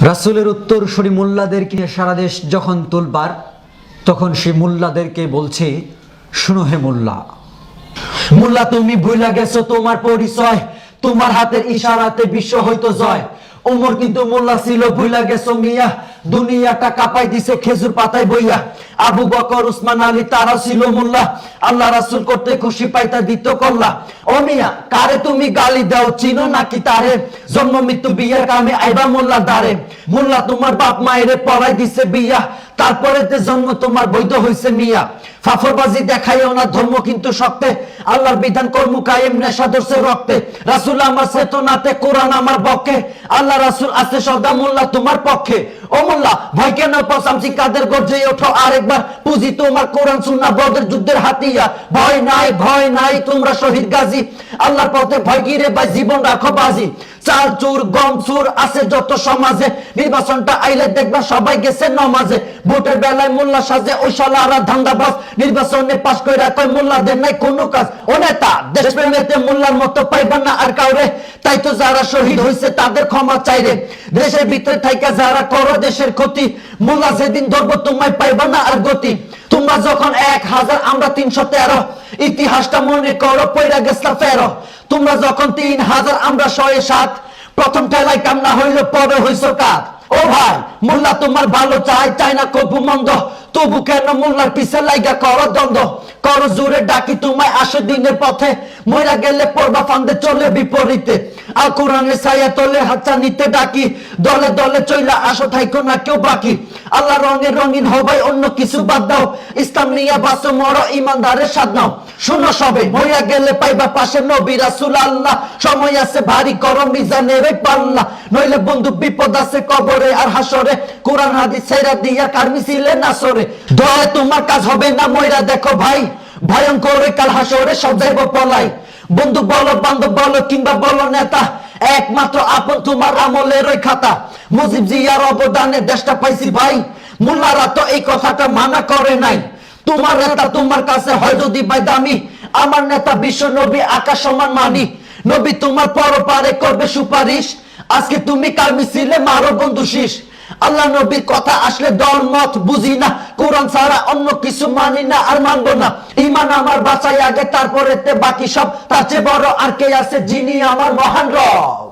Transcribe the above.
রাসূলের উত্তরসূরি মোল্লাদেরকে নিয়ে সারা দেশ যখন তোলবার, তখন সে মোল্লাদেরকে বলছে, শুনো হে মোল্লা, মোল্লা তুমি ভুলে গেছো তোমার পরিচয়, তোমার হাতের ইশারাতে বিশ্ব হয়তো জয়। ওমর কিন্তু মোল্লা ছিল, ভুলে গেছো মিয়া, দুনিয়াটা কাঁপাই দিছে খেজুর পাতায় বইয়া। আবু বকর উসমান আলী তারা ছিল মোল্লা, আল্লাহ রাসূল করতে খুশি পাইতা দিত কল্লা। ও মিয়া কারে তুমি গালি দাও, চিনো নাকি তারে? জন্ম মৃত্যু বিয়ের কামে আইবা মোল্লা দারে। মোল্লা তোমার বাপ মায়েরে পড়াই দিছে বিয়া, তারপরে জন্ম তোমার বৈধ হইছে মিয়া। ফাফরবাজি দেখাইও না ধর্ম কিন্তু শক্তে, আল্লাহর বিধান কর্ম কায়েম নেশা ধরছে রক্তে। রাসূল আমার চেতনাতে, কোরআন আমার পক্ষে, আল্লাহ রাসূল আছে সদা মোল্লা তোমার পক্ষে। ও মোল্লা ভয় কেন পসামছি কাদের গর্জে ওঠো আরেকবার, পুঁজি তোমার কোরআন সুন্নাহ বদর যুদ্ধের হাতিয়ার। ভয় নাই ভয় নাই তোমরা শহীদ গাজী, আল্লাহর পথে ভয় গিরে ভাই জীবন রাখো বাজি। চাল চুর গম চুর আছে যত সমাজে, নির্বাচনটা আইলে দেখবা সবাই গেছে নমাজে। ভোটের বেলায় মোল্লা সাজে ওই শালারা ধান্দাবাজ, নির্বাচনে পাস কইরা কয় মোল্লাদের নাই কোনো কাজ। ও নেতা দেশপ্রেমেতে মোল্লার মতো পাইবা না আর কাউরে, তাই তো যারা শহীদ হইছে তাদের ক্ষমা চাইরে। দেশের ভিতরে থাইকা যারা করো দেশের ক্ষতি, মোল্লা যেদিন ধরবো তোমায় পাইবা না আর গতি। তোমরা যখন 1000 আমরা 313, ইতিহাসটা মনে করো পয়রা গেছলা ফেরো। তোমরা যখন 3000 আমরা 107, প্রথম ঠেলায় কান্না হইল পরে হইছ কাজ। ও ভাই মোল্লা তোমার ভালো চাই না কবু মন্দ, তবু কেন মোল্লার পিছে লাইগা করো দ্বন্দ্ব? করো জোরে ডাকি তোমায় আসো দিনের পথে, মইরা গেলে পড়বা ফান্দে চলে বিপরীতে। আল কোরআনের ছায়া তলে হাতটা নিতে ডাকি, দলে দলে চইলা আসো থাইকো না কেউ বাকি। আল্লাহ রঙে রঙিন হবাই অন্য কিছু বাদ দাও, ইসলাম নিয়ে বাঁচো মরো ইমানদারের স্বাদ নাও। শুনো সবে মইরা গেলে পাইবা পাশে নবী রাসূল আল্লাহ, সময় আছে ভারী করো মিজানের পাল্লা, নইলে বন্ধু বিপদ আছে কবরে আর হাসরে। কোরআন হাদিস ছেড়া দিয়া কার মিছিলে নাসরে, দয়া তোমার কাজ হবে না মইরা দেখো ভাই, ভয়ঙ্কর কাল হাসরে সব যাইব পলাই। বন্ধু বলো বান্ধব বলো কিংবা বলো নেতা, একমাত্র আপন তোমার আমলের ওই খাতা। মুজিব জিয়ার অবদানে দেশটা পাইছি ভাই, মোল্লারা তো এই কথাটা মানা করে নাই। তোমার নেতা তোমার কাছে হয় যদি ভাই দামি, আমার নেতা বিশ্ব নবী আকাশ সমান মানি। নবী তোমার পরপারে করবে সুপারিশ, আজকে তুমি কার মিছিলে মারো বন্ধু শীষ। আল্লাহ নবীর কথা আসলে দল মত বুঝি না, কোরআন ছাড়া অন্য কিছু মানি না আর মানবো না। ঈমান আমার বাঁচাই আগে তারপরে বাকি সব, তার চেয়ে বড় আর কে আছে যিনি আমার মহান রব।